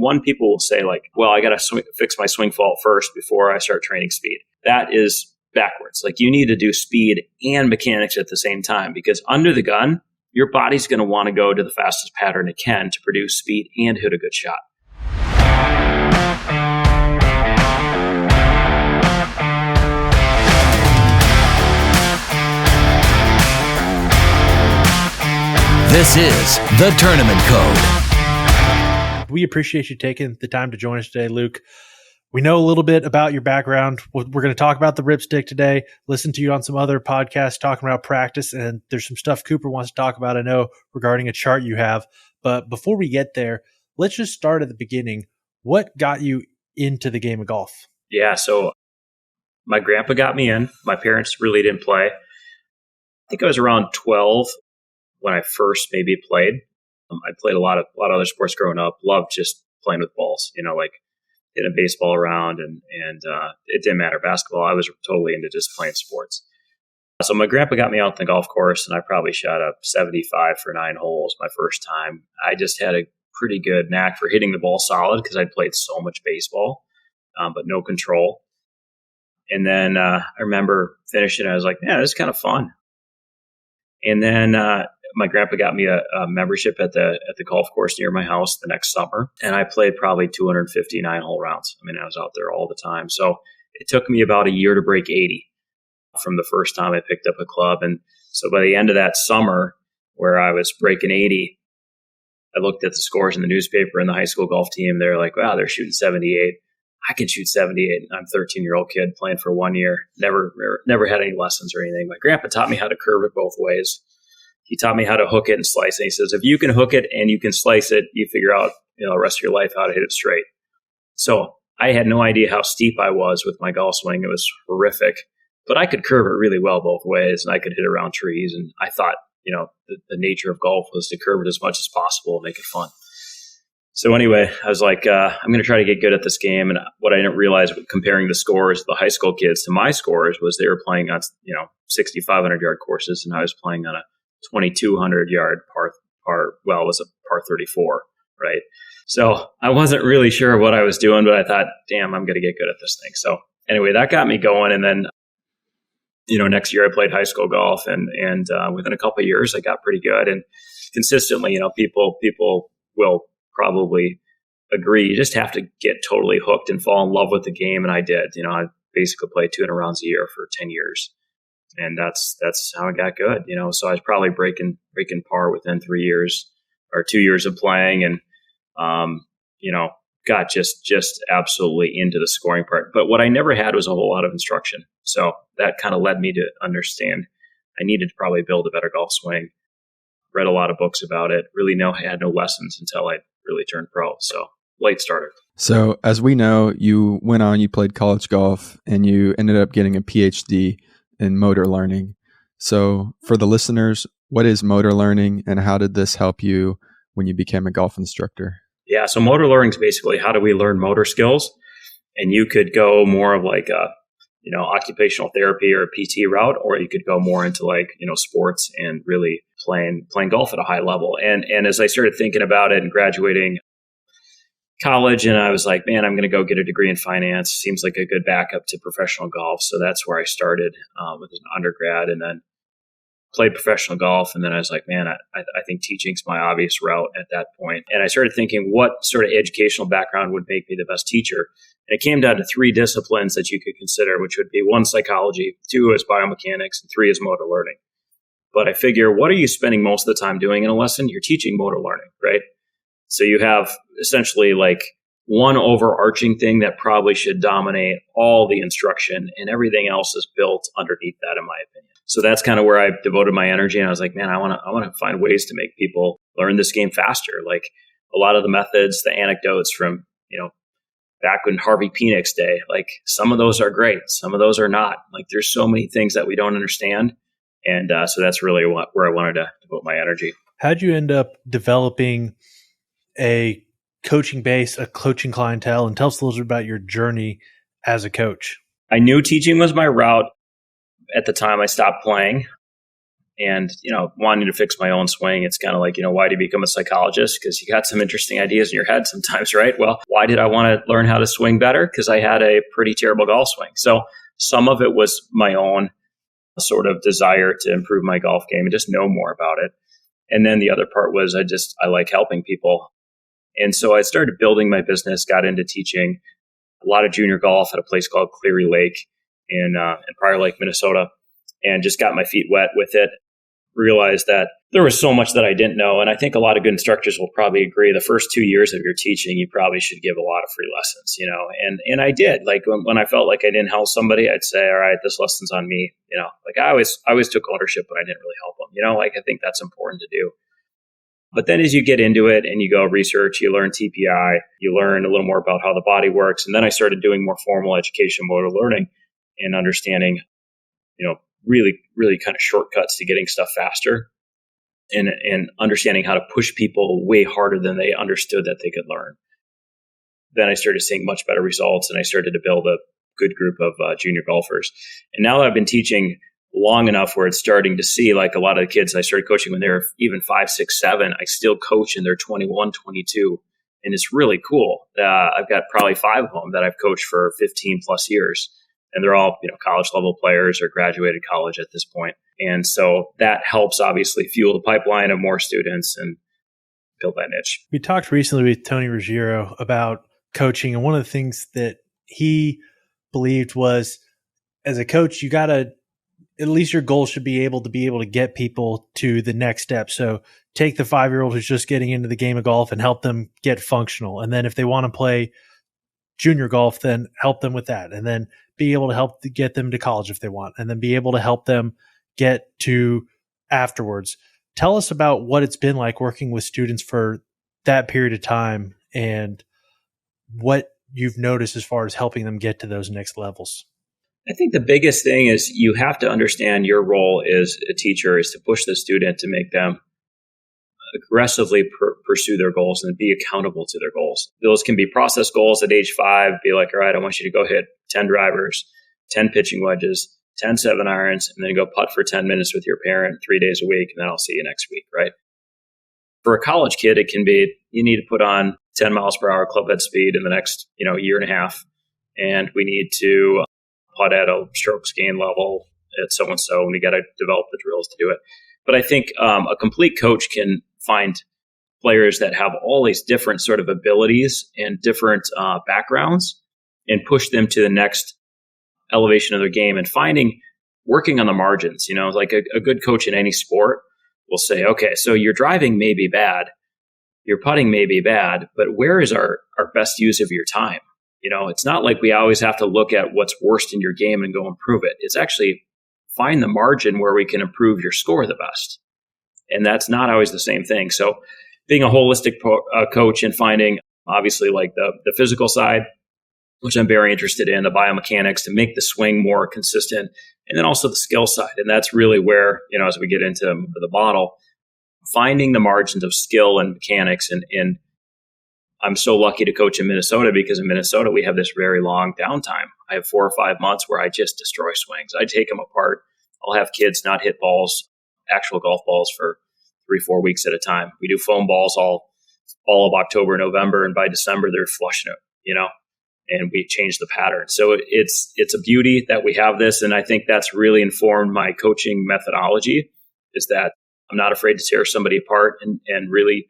One, people will say like, well, I got to fix my swing fault first before I start training speed. That is backwards. Like you need to do speed and mechanics at the same time, because under the gun, your body's going to want to go to the fastest pattern it can to produce speed and hit a good shot. This is the Tournament Code. We appreciate you taking the time to join us today, Luke. We know a little bit about your background. We're going to talk about the Ripstick today, listen to you on some other podcasts talking about practice, and there's some stuff Cooper wants to talk about, I know, regarding a chart you have. But before we get there, let's just start at the beginning. What got you into the game of golf? Yeah, so my grandpa got me in. My parents really didn't play. I think I was around 12 when I first maybe played. I played a lot of other sports growing up. Loved just playing with balls, like hitting a baseball around, and it didn't matter. Basketball, I was totally into just playing sports. So my grandpa got me out on the golf course, and I probably shot up 75 for 9 holes my first time. I just had a pretty good knack for hitting the ball solid because I'd played so much baseball, but no control. And then I remember finishing, I was like, yeah, this is kind of fun. And then my grandpa got me a membership at the golf course near my house the next summer, and I played probably 259 hole rounds. I mean, I was out there all the time. So it took me about a year to break 80 from the first time I picked up a club. And so by the end of that summer where I was breaking 80, I looked at the scores in the newspaper and the high school golf team. They're like, wow, they're shooting 78. I can shoot 78. I'm a 13-year-old kid playing for 1 year. Never had any lessons or anything. My grandpa taught me how to curve it both ways. He taught me how to hook it and slice it. He says, if you can hook it and you can slice it, you figure out, the rest of your life how to hit it straight. So I had no idea how steep I was with my golf swing. It was horrific, but I could curve it really well both ways, and I could hit around trees. And I thought, the nature of golf was to curve it as much as possible and make it fun. So anyway, I was like, I'm going to try to get good at this game. And what I didn't realize with comparing the scores of the high school kids to my scores was they were playing on, 6,500 yard courses, and I was playing on a 2,200 yard it was a par 34, right? So I wasn't really sure what I was doing, but I thought, damn, I'm going to get good at this thing. So anyway, that got me going. And then, next year I played high school golf, and within a couple of years I got pretty good. And consistently, people will probably agree. You just have to get totally hooked and fall in love with the game. And I did. I basically played 200 rounds a year for 10 years. And that's how I got good. So I was probably breaking par within 3 years or 2 years of playing, and got just absolutely into the scoring part. But what I never had was a whole lot of instruction. So that kind of led me to understand I needed to probably build a better golf swing. Read a lot of books about it. Really had no lessons until I really turned pro. So late starter. So as we know, you went on, you played college golf, and you ended up getting a PhD in motor learning. So for the listeners, what is motor learning, and how did this help you when you became a golf instructor? Yeah, so motor learning is basically how do we learn motor skills? And you could go more of like a, occupational therapy or a PT route, or you could go more into like, sports and really playing golf at a high level. And as I started thinking about it and graduating college, and I was like, man, I'm going to go get a degree in finance. Seems like a good backup to professional golf. So that's where I started with an undergrad, and then played professional golf. And then I was like, man, I think teaching's my obvious route at that point. And I started thinking what sort of educational background would make me the best teacher. And it came down to 3 disciplines that you could consider, which would be 1, psychology, 2 is biomechanics, and 3 is motor learning. But I figure, what are you spending most of the time doing in a lesson? You're teaching motor learning, right? So you have essentially like one overarching thing that probably should dominate all the instruction, and everything else is built underneath that, in my opinion. So that's kind of where I devoted my energy. And I was like, man, I want to find ways to make people learn this game faster. Like a lot of the methods, the anecdotes from, back in Harvey Phoenix day, like some of those are great. Some of those are not. Like there's so many things that we don't understand. And so that's really where I wanted to devote my energy. How'd you end up developing a coaching base, a coaching clientele, and tell us a little bit about your journey as a coach? I knew teaching was my route at the time I stopped playing. And, wanting to fix my own swing, it's kind of like, why do you become a psychologist? Because you got some interesting ideas in your head sometimes, right? Well, why did I want to learn how to swing better? Because I had a pretty terrible golf swing. So some of it was my own sort of desire to improve my golf game and just know more about it. And then the other part was I like helping people. And so I started building my business, got into teaching a lot of junior golf at a place called Cleary Lake in Prior Lake, Minnesota, and just got my feet wet with it. Realized that there was so much that I didn't know. And I think a lot of good instructors will probably agree. The first 2 years of your teaching, you probably should give a lot of free lessons, and I did. Like when I felt like I didn't help somebody, I'd say, all right, this lesson's on me. Like I always took ownership when I didn't really help them, I think that's important to do. But then as you get into it and you go research, you learn TPI, you learn a little more about how the body works. And then I started doing more formal education, motor learning, and understanding, really, really kind of shortcuts to getting stuff faster and understanding how to push people way harder than they understood that they could learn. Then I started seeing much better results, and I started to build a good group of junior golfers. And now that I've been teaching long enough where it's starting to see, like a lot of the kids I started coaching when they were even 5, 6, 7, I still coach and they're 21, 22. And it's really cool. I've got probably 5 of them that I've coached for 15 plus years. And they're all, college level players or graduated college at this point. And so that helps obviously fuel the pipeline of more students and build that niche. We talked recently with Tony Ruggiero about coaching. And one of the things that he believed was, as a coach, you got to, at least your goal should be able to get people to the next step. So take the 5-year-old who's just getting into the game of golf and help them get functional. And then if they want to play junior golf, then help them with that. And then be able to help to get them to college if they want, and then be able to help them get to afterwards. Tell us about what it's been like working with students for that period of time and what you've noticed as far as helping them get to those next levels. I think the biggest thing is you have to understand your role as a teacher is to push the student to make them aggressively pursue their goals and be accountable to their goals. Those can be process goals at age 5, be like, all right, I want you to go hit 10 drivers, 10 pitching wedges, 10 7-irons, and then go putt for 10 minutes with your parent 3 days a week, and then I'll see you next week, right? For a college kid, it can be, you need to put on 10 miles per hour club head speed in the next, year and a half, and we need to putt at a strokes gain level at so-and-so, and we got to develop the drills to do it. But I think a complete coach can find players that have all these different sort of abilities and different backgrounds and push them to the next elevation of their game and working on the margins. Like a good coach in any sport will say, okay, so your driving may be bad, your putting may be bad, but where is our best use of your time? It's not like we always have to look at what's worst in your game and go improve it. It's actually find the margin where we can improve your score the best. And that's not always the same thing. So being a holistic coach and finding obviously like the physical side, which I'm very interested in, the biomechanics to make the swing more consistent, and then also the skill side. And that's really where, as we get into the model, finding the margins of skill and mechanics. And I'm so lucky to coach in Minnesota because in Minnesota, we have this very long downtime. I have 4 or 5 months where I just destroy swings. I take them apart. I'll have kids not hit balls, actual golf balls, for 3-4 weeks at a time. We do foam balls all of October, November, and by December, they're flushing it, and we change the pattern. So it's a beauty that we have this. And I think that's really informed my coaching methodology, is that I'm not afraid to tear somebody apart and really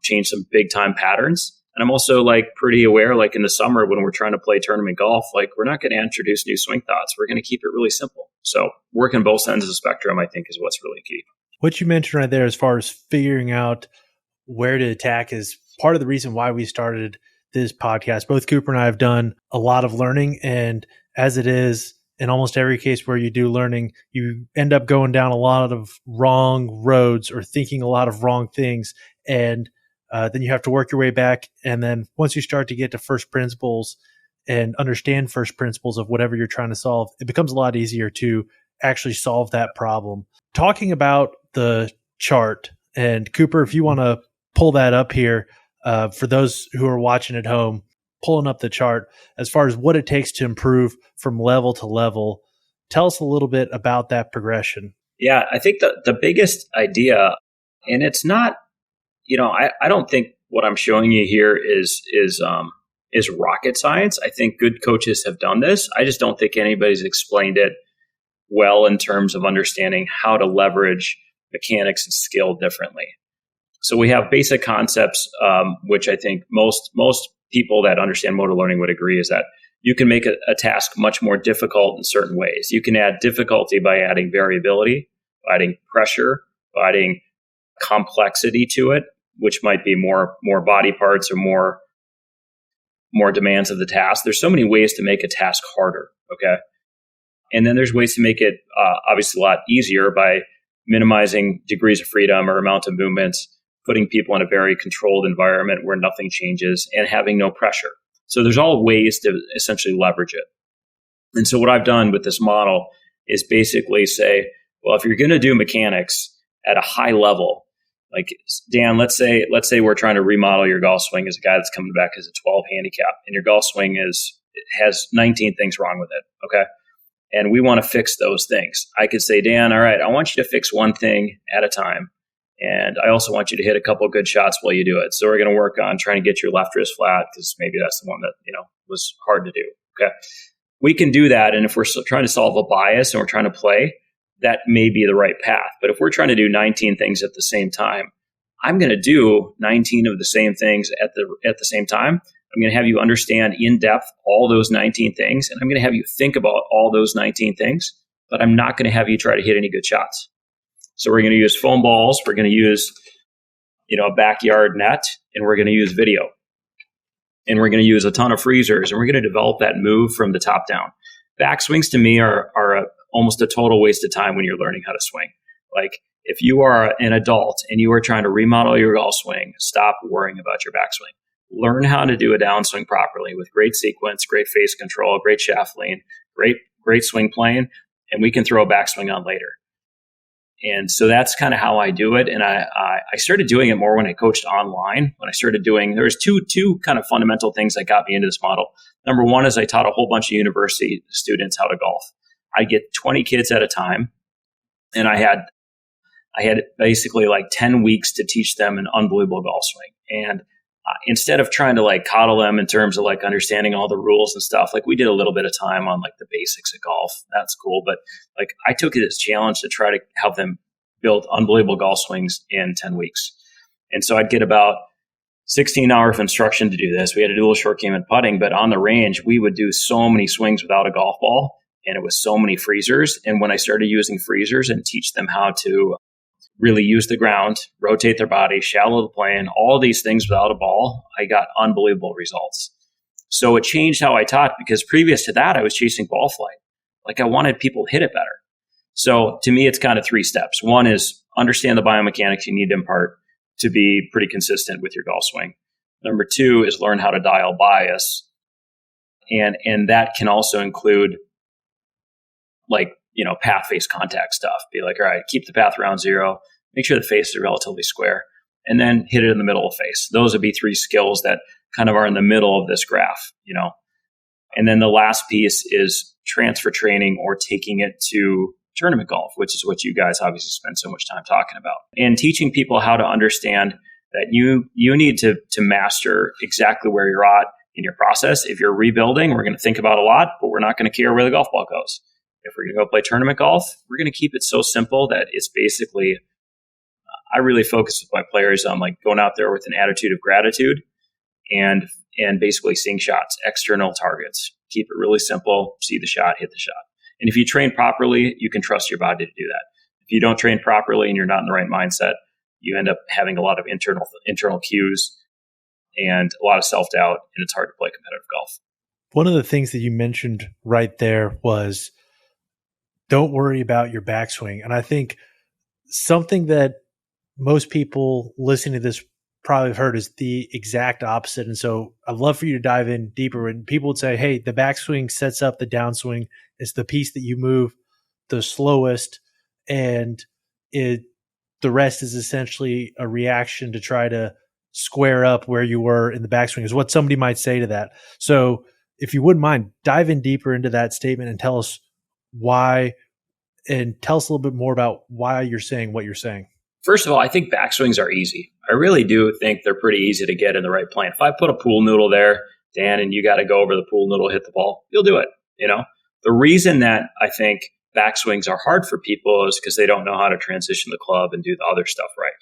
change some big time patterns. And I'm also pretty aware, in the summer when we're trying to play tournament golf, we're not going to introduce new swing thoughts. We're going to keep it really simple. So working both ends of the spectrum, I think, is what's really key. What you mentioned right there as far as figuring out where to attack is part of the reason why we started this podcast. Both Cooper and I have done a lot of learning, and as it is in almost every case where you do learning, you end up going down a lot of wrong roads or thinking a lot of wrong things. And then you have to work your way back. And then once you start to get to first principles and understand first principles of whatever you're trying to solve, it becomes a lot easier to actually solve that problem. Talking about the chart, and Cooper, if you want to pull that up here, for those who are watching at home, pulling up the chart as far as what it takes to improve from level to level. Tell us a little bit about that progression. Yeah, I think the biggest idea, and it's not, I don't think what I'm showing you here is rocket science. I think good coaches have done this. I just don't think anybody's explained it well in terms of understanding how to leverage mechanics and skill differently. So we have basic concepts, which I think most people that understand motor learning would agree is that you can make a task much more difficult in certain ways. You can add difficulty by adding variability, by adding pressure, by adding complexity to it, which might be more body parts or more demands of the task. There's so many ways to make a task harder, okay? And then there's ways to make it obviously a lot easier by minimizing degrees of freedom or amount of movements, putting people in a very controlled environment where nothing changes, and having no pressure. So there's all ways to essentially leverage it. And so what I've done with this model is basically say, well, if you're going to do mechanics at a high level, like Dan, let's say we're trying to remodel your golf swing as a guy that's coming back as a 12 handicap, and your golf swing has 19 things wrong with it, okay? And we want to fix those things. I could say, Dan, all right, I want you to fix one thing at a time. And I also want you to hit a couple of good shots while you do it. So we're going to work on trying to get your left wrist flat because maybe that's the one that, was hard to do. Okay. We can do that. And if we're trying to solve a bias and we're trying to play, that may be the right path. But if we're trying to do 19 things at the same time, I'm going to do 19 of the same things at the same time. I'm going to have you understand in depth all those 19 things. And I'm going to have you think about all those 19 things, but I'm not going to have you try to hit any good shots. So we're going to use foam balls. We're going to use, a backyard net, and we're going to use video. And we're going to use a ton of freezers, and we're going to develop that move from the top down. Backswings to me are almost a total waste of time when you're learning how to swing. Like if you are an adult and you are trying to remodel your golf swing, stop worrying about your backswing. Learn how to do a downswing properly with great sequence, great face control, great shaft lean, great swing plane, and we can throw a backswing on later. And so that's kind of how I do it. And I started doing it more when I coached online. When I started doing, there was two kind of fundamental things that got me into this model. Number one is I taught a whole bunch of university students how to golf. I get 20 kids at a time. And I had basically like 10 weeks to teach them an unbelievable golf swing. And instead of trying to like coddle them in terms of like understanding all the rules and stuff, like we did a little bit of time on like the basics of golf. That's cool. But like I took it as a challenge to try to help them build unbelievable golf swings in 10 weeks. And so I'd get about 16 hours of instruction to do this. We had to do a little short game and putting, but on the range, we would do so many swings without a golf ball, and it was so many freezers. And when I started using freezers and teach them how to really use the ground, rotate their body, shallow the plane, all these things without a ball, I got unbelievable results. So it changed how I taught, because previous to that, I was chasing ball flight. Like I wanted people to hit it better. So to me, it's kind of 3 steps. One is understand the biomechanics you need to impart to be pretty consistent with your golf swing. Number 2 is learn how to dial bias. And that can also include like, path face contact stuff. Be like, all right, keep the path around 0, make sure the face is relatively square, and then hit it in the middle of face. Those would be 3 skills that kind of are in the middle of this graph, And then the last piece is transfer training, or taking it to tournament golf, which is what you guys obviously spend so much time talking about. And teaching people how to understand that you need to master exactly where you're at in your process. If you're rebuilding, we're going to think about a lot, but we're not going to care where the golf ball goes. If we're going to go play tournament golf, we're going to keep it so simple that it's basically, I really focus with my players on like going out there with an attitude of gratitude and basically seeing shots, external targets. Keep it really simple, see the shot, hit the shot. And if you train properly, you can trust your body to do that. If you don't train properly and you're not in the right mindset, you end up having a lot of internal cues and a lot of self-doubt, and it's hard to play competitive golf. One of the things that you mentioned right there was don't worry about your backswing. And I think something that most people listening to this probably have heard is the exact opposite. And so I'd love for you to dive in deeper. And people would say, hey, the backswing sets up the downswing. It's the piece that you move the slowest, and the rest is essentially a reaction to try to square up where you were in the backswing, is what somebody might say to that. So if you wouldn't mind, dive in deeper into that statement and tell us why and tell us a little bit more about why you're saying what you're saying. First of all, I think backswings are easy. I really do think they're pretty easy to get in the right plane. If I put a pool noodle there, Dan, and you got to go over the pool noodle, hit the ball, you'll do it. The reason that I think backswings are hard for people is because they don't know how to transition the club and do the other stuff right.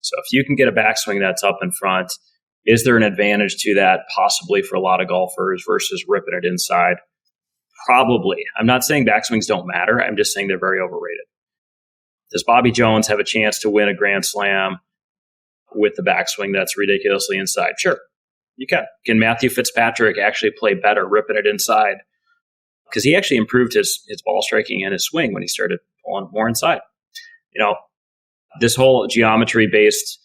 So if you can get a backswing that's up in front, is there an advantage to that possibly for a lot of golfers versus ripping it inside? Probably. I'm not saying backswings don't matter. I'm just saying they're very overrated. Does Bobby Jones have a chance to win a Grand Slam with the backswing that's ridiculously inside? Sure, you can. Can Matthew Fitzpatrick actually play better ripping it inside? Because he actually improved his ball striking and his swing when he started pulling more inside. This whole geometry-based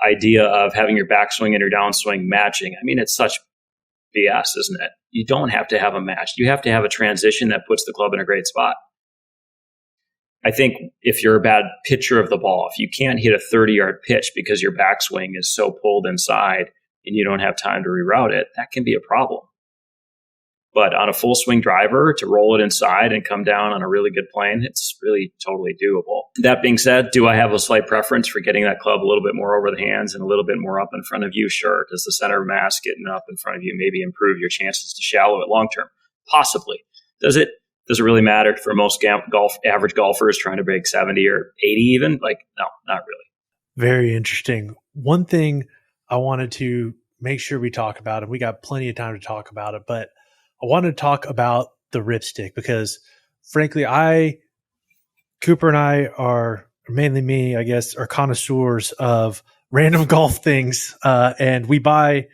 idea of having your backswing and your downswing matching, it's such BS, isn't it? You don't have to have a match. You have to have a transition that puts the club in a great spot. I think if you're a bad pitcher of the ball, if you can't hit a 30-yard pitch because your backswing is so pulled inside and you don't have time to reroute it, that can be a problem. But on a full swing driver, to roll it inside and come down on a really good plane, it's really totally doable. That being said, do I have a slight preference for getting that club a little bit more over the hands and a little bit more up in front of you? Sure. Does the center of mass getting up in front of you maybe improve your chances to shallow it long term? Possibly. Does it really matter for most average golfers trying to break 70 or 80 even? No, not really. Very interesting. One thing I wanted to make sure we talk about, and we got plenty of time to talk about it, but I want to talk about the Ripstick because, frankly, Cooper and I are, mainly me, I guess, are connoisseurs of random golf things. And we buy,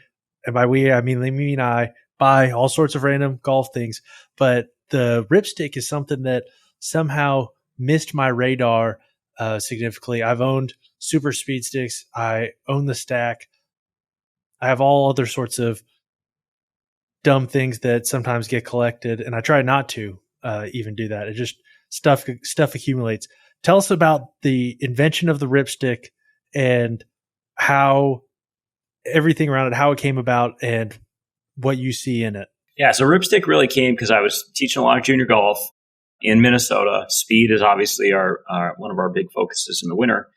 and by we, I mean me and I, buy all sorts of random golf things. But the Ripstick is something that somehow missed my radar significantly. I've owned super speed sticks. I own the Stack. I have all other sorts of dumb things that sometimes get collected, and I try not to even do that. It just stuff accumulates. Tell us about the invention of the Ripstick and how everything around it, how it came about, and what you see in it. Yeah, so Ripstick really came because I was teaching a lot of junior golf in Minnesota. Speed is obviously our one of our big focuses in the winter.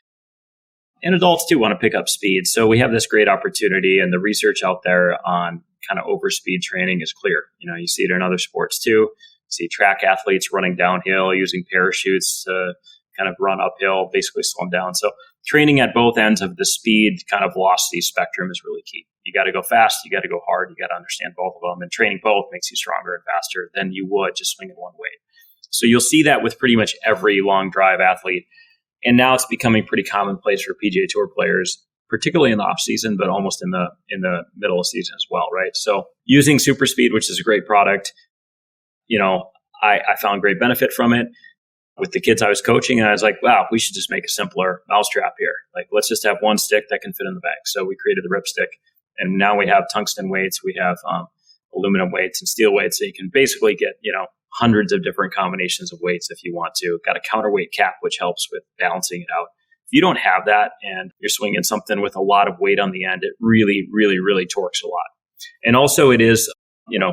And adults too want to pick up speed. So we have this great opportunity, and the research out there on kind of overspeed training is clear. You see it in other sports too. You see track athletes running downhill using parachutes to kind of run uphill, basically slow them down. So training at both ends of the speed kind of velocity spectrum is really key. You got to go fast, you got to go hard, you got to understand both of them. And training both makes you stronger and faster than you would just swinging one way. So you'll see that with pretty much every long drive athlete. And now it's becoming pretty commonplace for PGA Tour players, particularly in the off season, but almost in the middle of season as well, right? So using Super Speed, which is a great product, I found great benefit from it with the kids I was coaching. And I was like, wow, we should just make a simpler mousetrap here. Let's just have one stick that can fit in the bag. So we created the Ripstick, and now we have tungsten weights, we have aluminum weights and steel weights. So you can basically get, hundreds of different combinations of weights if you want to. Got a counterweight cap, which helps with balancing it out. If you don't have that and you're swinging something with a lot of weight on the end, it really, really, really torques a lot. And also it is,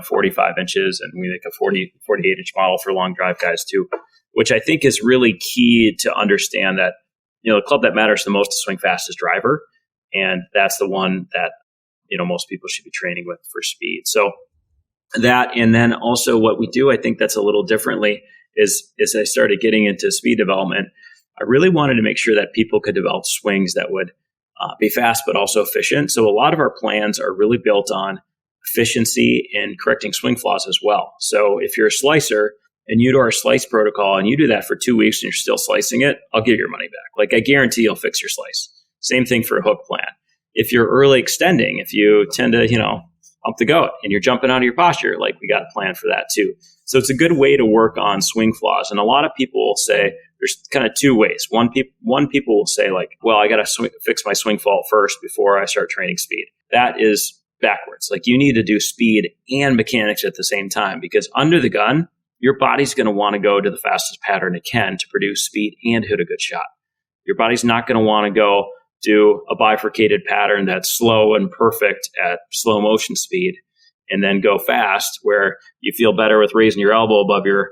45 inches, and we make a 48 inch model for long drive guys too, which I think is really key to understand that, the club that matters the most to swing fast is driver. And that's the one that, most people should be training with for speed. So that, and then also what we do, I think that's a little differently is as I started getting into speed development, I really wanted to make sure that people could develop swings that would be fast, but also efficient. So a lot of our plans are really built on efficiency and correcting swing flaws as well. So if you're a slicer and you do our slice protocol and you do that for 2 weeks and you're still slicing it, I'll give you your money back. I guarantee you'll fix your slice. Same thing for a hook plan. If you're early extending, if you tend to, hump the goat and you're jumping out of your posture, we got a plan for that too. So it's a good way to work on swing flaws. And a lot of people will say there's kind of two ways. One people will say well, I got to fix my swing fault first before I start training speed. That is backwards. You need to do speed and mechanics at the same time, because under the gun, your body's going to want to go to the fastest pattern it can to produce speed and hit a good shot. Your body's not going to want to go do a bifurcated pattern that's slow and perfect at slow motion speed and then go fast where you feel better with raising your elbow above your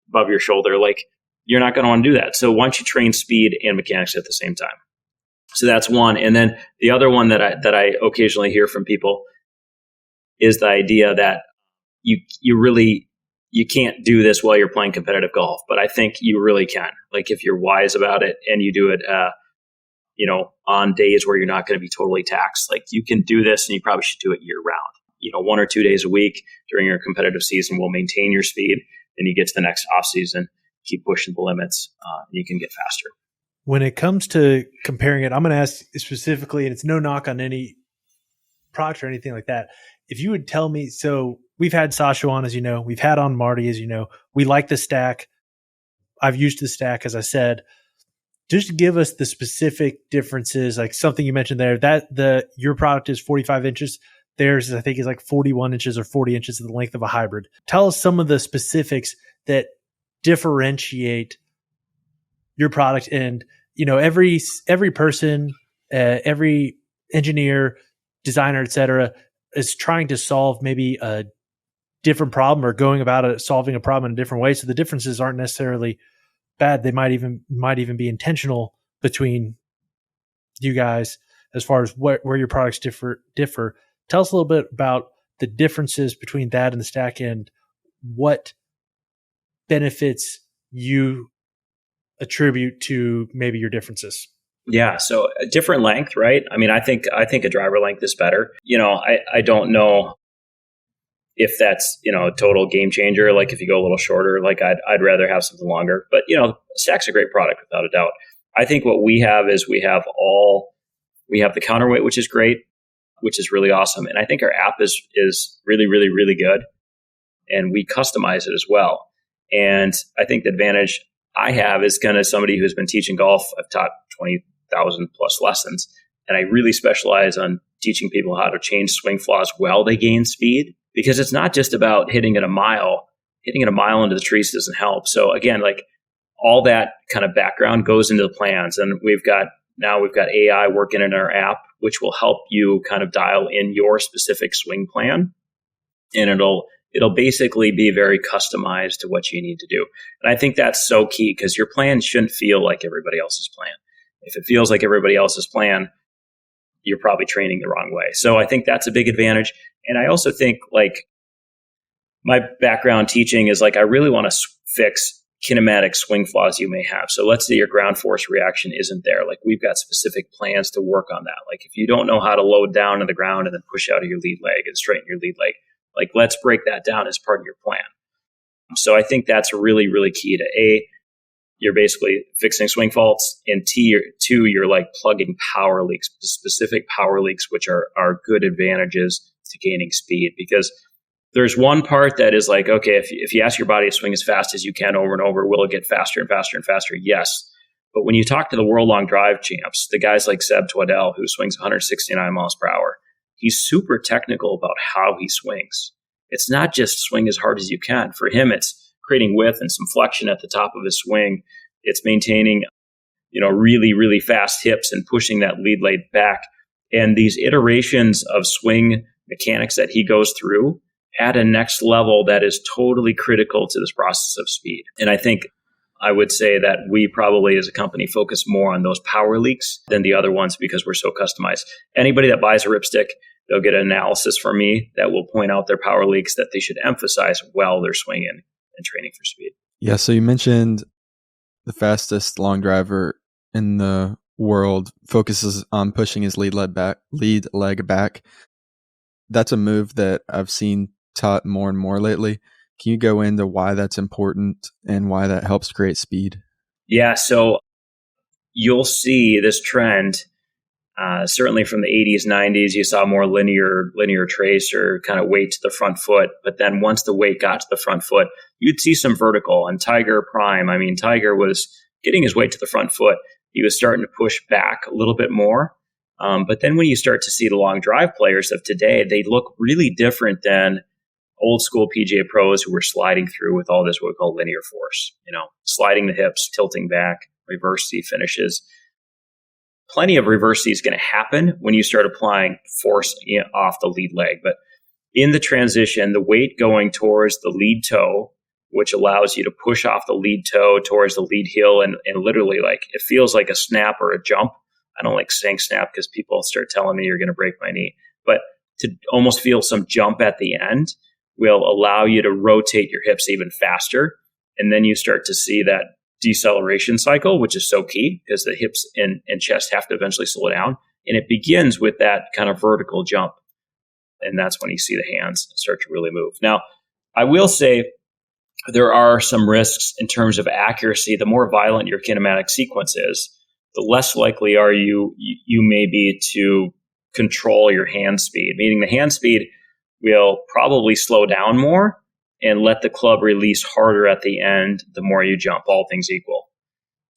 above your shoulder, like you're not going to want to do that. So why don't you train speed and mechanics at the same time? So that's one. And then the other one that I occasionally hear from people is the idea that you can't do this while you're playing competitive golf, but I think you really can. Like if you're wise about it and you do it, on days where you're not going to be totally taxed, like you can do this, and you probably should do it year round. 1 or 2 days a week during your competitive season will maintain your speed. Then you get to the next off season, keep pushing the limits, and you can get faster. When it comes to comparing it, I'm going to ask specifically, and it's no knock on any product or anything like that. If you would tell me, so we've had Sasha on, as you know, we've had on Marty, as you know, we like the stack. I've used the stack, as I said. Just give us the specific differences, like something you mentioned there, that your product is 45 inches. Theirs, I think, is like 41 inches or 40 inches of the length of a hybrid. Tell us some of the specifics that differentiate your product. And, every person, every engineer, designer, et cetera, is trying to solve maybe a different problem or going about it, solving a problem in a different way. So the differences aren't necessarily bad. They might even be intentional between you guys as far as where your products differ. Tell us a little bit about the differences between that and the stack and what benefits you attribute to maybe your differences. Yeah. So a different length, right? I mean, I think a driver length is better. I don't know if that's, a total game changer. Like if you go a little shorter, like I'd rather have something longer, but stack's a great product without a doubt. I think what we have is we have the counterweight, which is great, which is really awesome. And I think our app is really, really, really good. And we customize it as well. And I think the advantage I have is kind of somebody who's been teaching golf. I've taught 20,000 plus lessons, and I really specialize on teaching people how to change swing flaws while they gain speed, because it's not just about hitting it a mile. Hitting it a mile into the trees doesn't help. So again, like all that kind of background goes into the plans, and we've got AI working in our app, which will help you kind of dial in your specific swing plan, and it'll basically be very customized to what you need to do. And I think that's so key, because your plan shouldn't feel like everybody else's plan. If it feels like everybody else's plan, you're probably training the wrong way. So I think that's a big advantage. And I also think, like, my background teaching is like, I really want to fix kinematic swing flaws you may have. So let's say your ground force reaction isn't there. Like, we've got specific plans to work on that. Like, if you don't know how to load down to the ground and then push out of your lead leg and straighten your lead leg, like, let's break that down as part of your plan. So I think that's really, really key to A, you're basically fixing swing faults, and two, you're like plugging power leaks, specific power leaks, which are good advantages to gaining speed. Because there's one part that is like, okay, if you ask your body to swing as fast as you can over and over, will it get faster and faster and faster? Yes. But when you talk to the world long drive champs, the guys like Seb Twaddell, who swings 169 miles per hour, he's super technical about how he swings. It's not just swing as hard as you can. For him, it's creating width and some flexion at the top of his swing. It's maintaining, really, really fast hips and pushing that lead leg back. And these iterations of swing mechanics that he goes through at a next level that is totally critical to this process of speed. And I would say that we probably as a company focus more on those power leaks than the other ones, because we're so customized. Anybody that buys a Ripstick, they'll get an analysis from me that will point out their power leaks that they should emphasize while they're swinging and training for speed. Yeah, so you mentioned the fastest long driver in the world focuses on pushing his lead leg back. That's a move that I've seen taught more and more lately. Can you go into why that's important and why that helps create speed? Yeah, so you'll see this trend, certainly from the 80s, 90s, you saw more linear trace or kind of weight to the front foot. But then once the weight got to the front foot, you'd see some vertical. And Tiger was getting his weight to the front foot. He was starting to push back a little bit more. But then when you start to see the long drive players of today, they look really different than old school PGA pros who were sliding through with all this what we call linear force, sliding the hips, tilting back, reverse C finishes. Plenty of reverse C is going to happen when you start applying force off the lead leg. But in the transition, the weight going towards the lead toe which allows you to push off the lead toe towards the lead heel. And literally, like, it feels like a snap or a jump. I don't like saying snap because people start telling me you're going to break my knee. But to almost feel some jump at the end will allow you to rotate your hips even faster. And then you start to see that deceleration cycle, which is so key because the hips and chest have to eventually slow down. And it begins with that kind of vertical jump. And that's when you see the hands start to really move. Now, I will say there are some risks in terms of accuracy. The more violent your kinematic sequence is, the less likely are you may be to control your hand speed, meaning the hand speed will probably slow down more and let the club release harder at the end the more you jump, all things equal.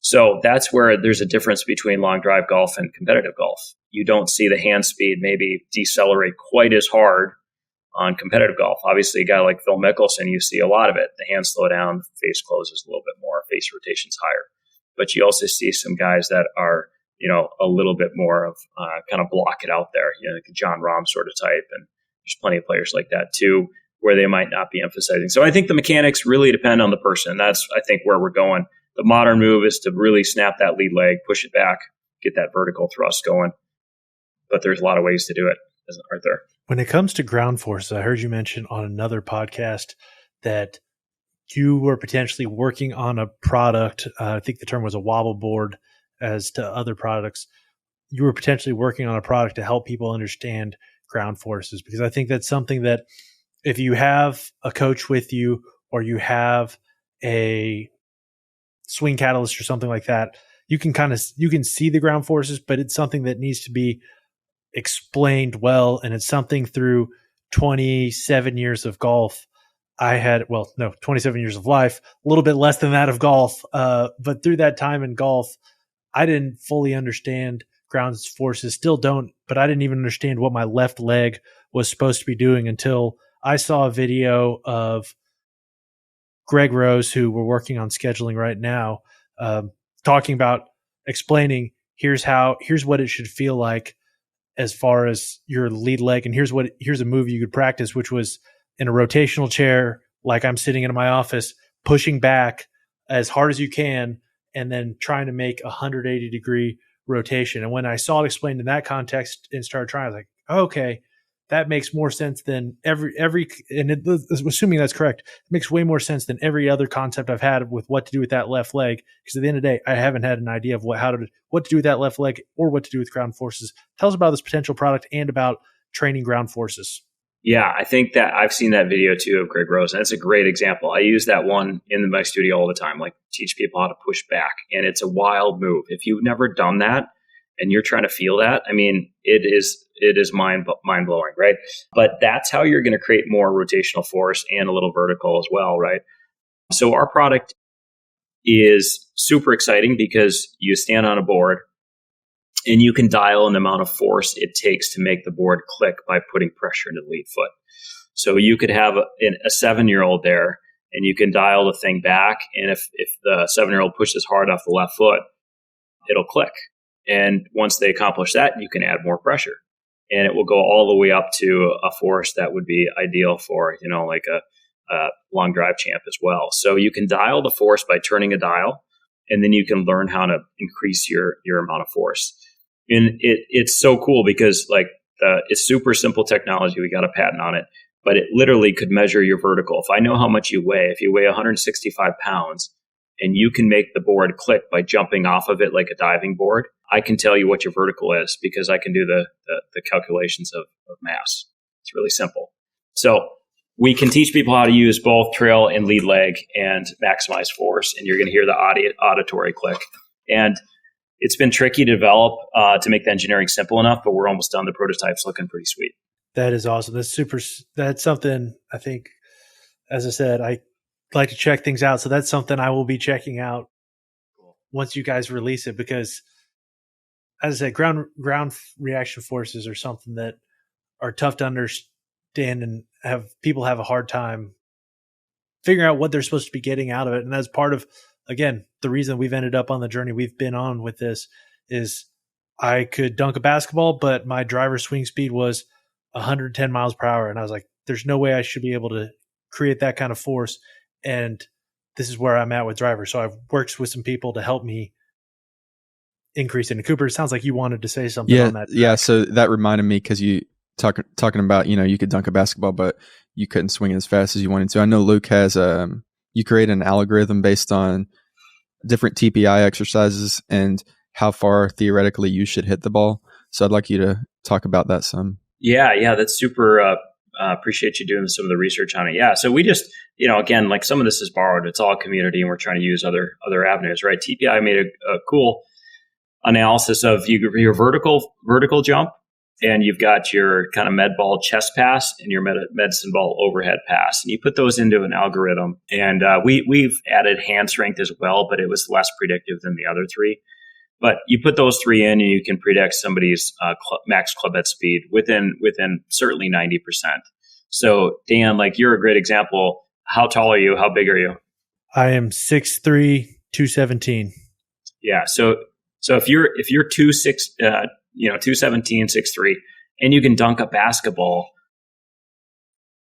So that's where there's a difference between long drive golf and competitive golf. You don't see the hand speed maybe decelerate quite as hard on competitive golf. Obviously, a guy like Phil Mickelson, you see a lot of it. The hands slow down, face closes a little bit more, face rotation's higher. But you also see some guys that are, a little bit more of kind of block it out there, like a John Rahm sort of type. And there's plenty of players like that too, where they might not be emphasizing. So I think the mechanics really depend on the person. That's, I think, where we're going. The modern move is to really snap that lead leg, push it back, get that vertical thrust going. But there's a lot of ways to do it, aren't there? When it comes to ground forces, I heard you mention on another podcast that you were potentially working on a product. I think the term was a wobble board as to other products. You were potentially working on a product to help people understand ground forces, because I think that's something that if you have a coach with you or you have a swing catalyst or something like that, you can see the ground forces, but it's something that needs to be explained well. And it's something through 27 years of golf. 27 years of life, a little bit less than that of golf. But through that time in golf, I didn't fully understand ground forces, still don't, but I didn't even understand what my left leg was supposed to be doing until I saw a video of Greg Rose, who we're working on scheduling right now, talking about explaining here's what it should feel like as far as your lead leg. And here's a move you could practice, which was in a rotational chair, like I'm sitting in my office, pushing back as hard as you can, and then trying to make a 180-degree rotation. And when I saw it explained in that context and started trying, I was like, oh, okay, that makes more sense than assuming that's correct, it makes way more sense than every other concept I've had with what to do with that left leg. Because at the end of the day, I haven't had an idea of what to do with that left leg or what to do with ground forces. Tell us about this potential product and about training ground forces. Yeah, I think that I've seen that video too of Greg Rose, and it's a great example. I use that one in my studio all the time, like teach people how to push back. And it's a wild move. If you've never done that and you're trying to feel that, I mean, it is mind blowing, right? But that's how you're going to create more rotational force and a little vertical as well, right? So our product is super exciting because you stand on a board and you can dial in the amount of force it takes to make the board click by putting pressure into the lead foot. So you could have a 7-year-old there and you can dial the thing back. And if the 7-year-old pushes hard off the left foot, it'll click. And once they accomplish that, you can add more pressure. And it will go all the way up to a force that would be ideal for, like a long drive champ as well. So you can dial the force by turning a dial, and then you can learn how to increase your amount of force. And it's so cool because it's super simple technology. We got a patent on it, but it literally could measure your vertical. If I know how much you weigh, if you weigh 165 pounds and you can make the board click by jumping off of it like a diving board, I can tell you what your vertical is because I can do the calculations of mass. It's really simple. So we can teach people how to use both trail and lead leg and maximize force. And you're going to hear the auditory click. And it's been tricky to develop to make the engineering simple enough, but we're almost done. The prototype's looking pretty sweet. That is awesome. That's something I think, as I said, I like to check things out. So that's something I will be checking out once you guys release it, because as I said, ground reaction forces are something that are tough to understand and people have a hard time figuring out what they're supposed to be getting out of it. And that's part of, again, the reason we've ended up on the journey we've been on with this is I could dunk a basketball, but my driver's swing speed was 110 miles per hour. And I was like, there's no way I should be able to create that kind of force And this is where I'm at with drivers. So I've worked with some people to help me increase it. And Cooper, it sounds like you wanted to say something on that track. Yeah. So that reminded me, because you talking about, you could dunk a basketball, but you couldn't swing as fast as you wanted to. I know Luke has you create an algorithm based on different TPI exercises and how far theoretically you should hit the ball. So I'd like you to talk about that some. Yeah, that's super. Appreciate you doing some of the research on it. Yeah, so we just, again, like some of this is borrowed. It's all community, and we're trying to use other avenues, right? TPI made a cool analysis of your vertical jump, and you've got your kind of med ball chest pass and your medicine ball overhead pass, and you put those into an algorithm. And we've added hand strength as well, but it was less predictive than the other three. But you put those three in, and you can predict somebody's max club head speed within certainly 90%. So Dan, like, you're a great example. How tall are you? How big are you? I am 6'3", 217. Yeah. So if you're 217, 6'3", and you can dunk a basketball,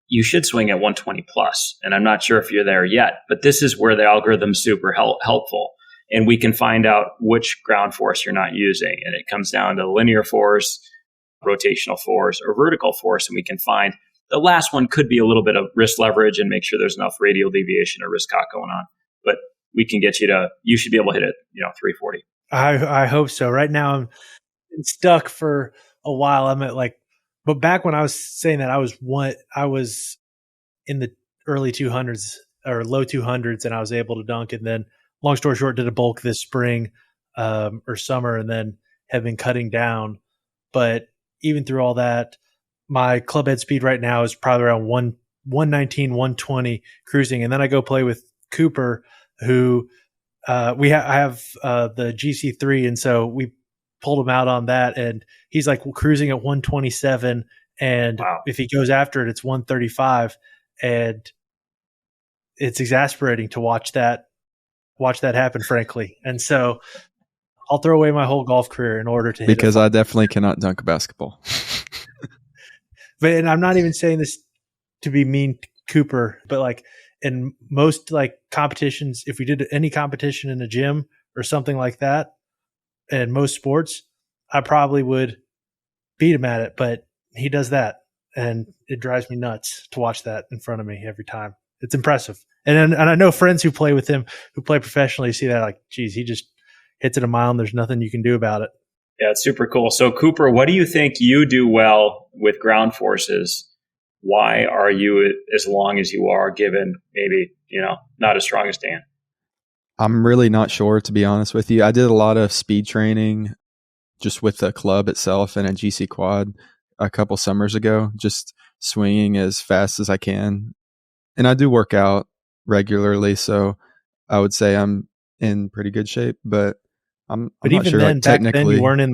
you should swing at 120 plus. And I'm not sure if you're there yet, but this is where the algorithm's super helpful. And we can find out which ground force you're not using. And it comes down to linear force, rotational force, or vertical force. And we can find the last one could be a little bit of wrist leverage and make sure there's enough radial deviation or wrist cock going on. But we can get you should be able to hit it, 340. I hope so. Right now I'm stuck for a while. I'm at but back when I was saying that, I was in the early 200s or low 200s, and I was able to dunk. And then, long story short, did a bulk this spring or summer, and then have been cutting down. But even through all that, my club head speed right now is probably around 119, 120 cruising. And then I go play with Cooper, who I have the GC3, and so we pulled him out on that, and he's like cruising at 127, and wow. If he goes after it, it's 135, and it's exasperating to watch that happen, frankly. And so I'll throw away my whole golf career in order to hit because I definitely cannot dunk a basketball. And I'm not even saying this to be mean to Cooper, but in most competitions, if we did any competition in a gym or something like that, in most sports, I probably would beat him at it. But he does that, and it drives me nuts to watch that in front of me every time. It's impressive. And I know friends who play with him, who play professionally, see that geez, he just hits it a mile and there's nothing you can do about it. Yeah, it's super cool. So Cooper, what do you think you do well with ground forces? Why are you as long as you are, given maybe, not as strong as Dan? I'm really not sure, to be honest with you. I did a lot of speed training just with the club itself and a GC quad a couple summers ago, just swinging as fast as I can. And I do work out regularly, so I would say I'm in pretty good shape, but I'm but not even sure, then, technically. Back then you weren't in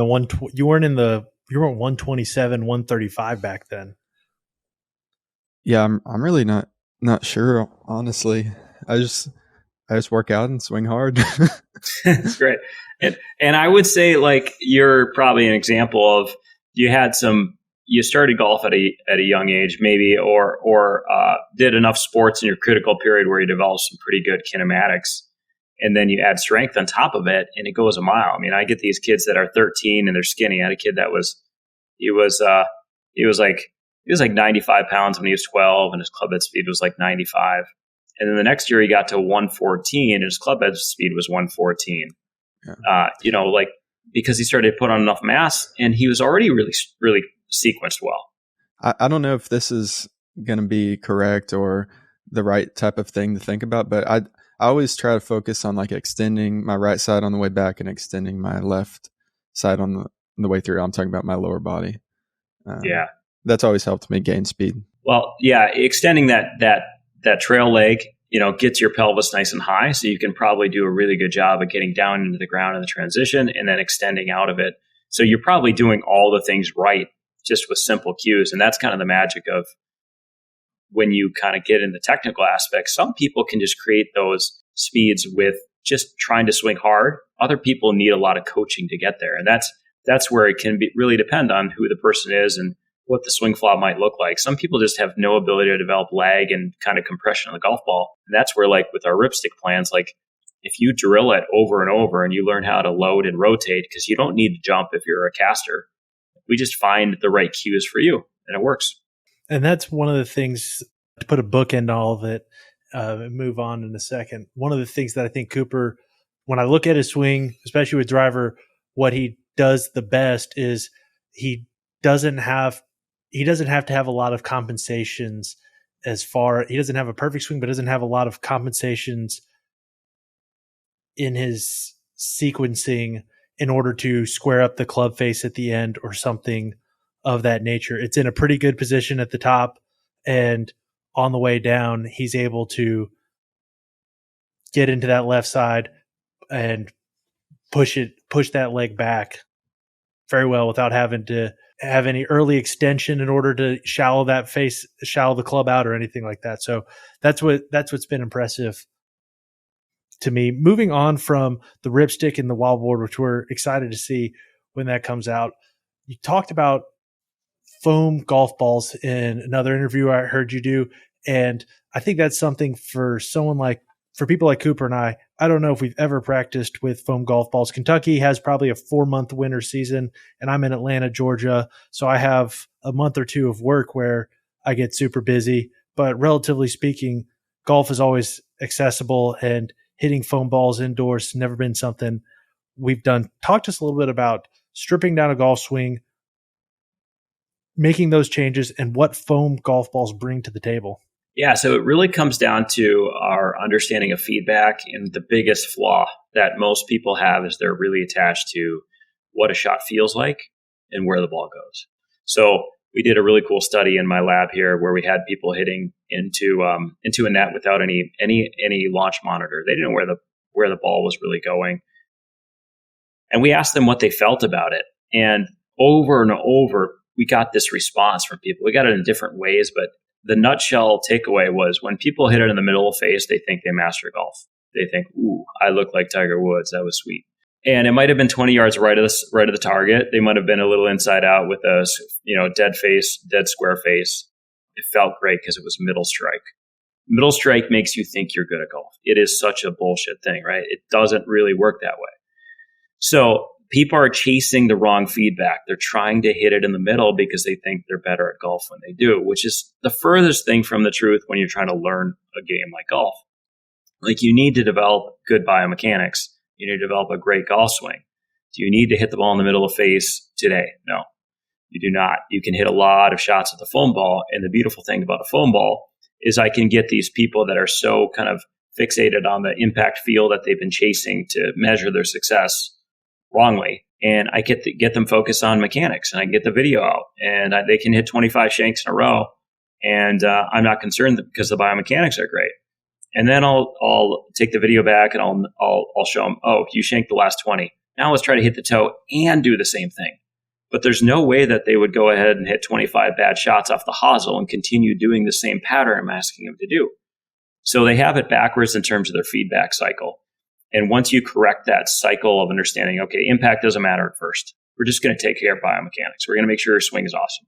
the you weren't 127, 135 back then. Yeah, I'm really not sure, honestly. I just work out and swing hard. That's great. And I would say you're probably an example of you started golf at a young age, maybe, or did enough sports in your critical period where you developed some pretty good kinematics, and then you add strength on top of it, and it goes a mile. I mean, I get these kids that are 13 and they're skinny. I had a kid that was 95 pounds when he was 12, and his club head speed was 95. And then the next year he got to 114, and his club head speed was 114. Yeah. Because he started to put on enough mass, and he was already really, really sequenced well. I don't know if this is going to be correct or the right type of thing to think about, but I always try to focus on extending my right side on the way back and extending my left side on the way through. I'm talking about my lower body. Yeah. That's always helped me gain speed. Well, yeah, extending that trail leg, gets your pelvis nice and high, so you can probably do a really good job of getting down into the ground in the transition and then extending out of it. So you're probably doing all the things right just with simple cues. And that's kind of the magic of when you kind of get into technical aspects. Some people can just create those speeds with just trying to swing hard. Other people need a lot of coaching to get there. And that's where it can really depend on who the person is and what the swing flaw might look like. Some people just have no ability to develop lag and kind of compression on the golf ball. And that's where, like with our Ripstick plans, like if you drill it over and over and you learn how to load and rotate, because you don't need to jump if you're a caster, we just find the right cues for you and it works. And that's one of the things, to put a bookend on all of it, and move on in a second. One of the things that I think Cooper, when I look at his swing, especially with driver, what he does the best is he doesn't have to have a lot of compensations he doesn't have a perfect swing, but doesn't have a lot of compensations in his sequencing in order to square up the club face at the end or something of that nature. It's in a pretty good position at the top, and on the way down, he's able to get into that left side and push that leg back very well without having to have any early extension in order to shallow the club out or anything like that. So that's what's been impressive to me. Moving on from the Ripstick and the wildboard, which we're excited to see when that comes out. You talked about foam golf balls in another interview I heard you do, and I think that's something for people like Cooper and I don't know if we've ever practiced with foam golf balls. Kentucky has probably a 4-month winter season, and I'm in Atlanta, Georgia. So I have a month or two of work where I get super busy. But relatively speaking, golf is always accessible, and hitting foam balls indoors has never been something we've done. Talk to us a little bit about stripping down a golf swing, making those changes, and what foam golf balls bring to the table. Yeah, so it really comes down to our understanding of feedback, and the biggest flaw that most people have is they're really attached to what a shot feels like and where the ball goes. So we did a really cool study in my lab here where we had people hitting into a net without any launch monitor. They didn't know where the ball was really going, and we asked them what they felt about it. And over and over, we got this response from people. We got it in different ways, but the nutshell takeaway was when people hit it in the middle of the face, they think they master golf. They think, "Ooh, I look like Tiger Woods. That was sweet." And it might have been 20 yards right of the target. They might have been a little inside out with a dead square face. It felt great because it was middle strike. Middle strike makes you think you're good at golf. It is such a bullshit thing, right? It doesn't really work that way. So people are chasing the wrong feedback. They're trying to hit it in the middle because they think they're better at golf when they do, which is the furthest thing from the truth when you're trying to learn a game like golf. Like, you need to develop good biomechanics. You need to develop a great golf swing. Do you need to hit the ball in the middle of the face today? No, you do not. You can hit a lot of shots at the foam ball. And the beautiful thing about a foam ball is I can get these people that are so kind of fixated on the impact feel that they've been chasing to measure their success wrongly. And I get them focused on mechanics, and I get the video out, and they can hit 25 shanks in a row. And I'm not concerned because the biomechanics are great. And then I'll take the video back and I'll show them, oh, you shanked the last 20. Now let's try to hit the toe and do the same thing. But there's no way that they would go ahead and hit 25 bad shots off the hosel and continue doing the same pattern I'm asking them to do. So they have it backwards in terms of their feedback cycle. And once you correct that cycle of understanding, okay, impact doesn't matter at first. We're just going to take care of biomechanics. We're going to make sure your swing is awesome.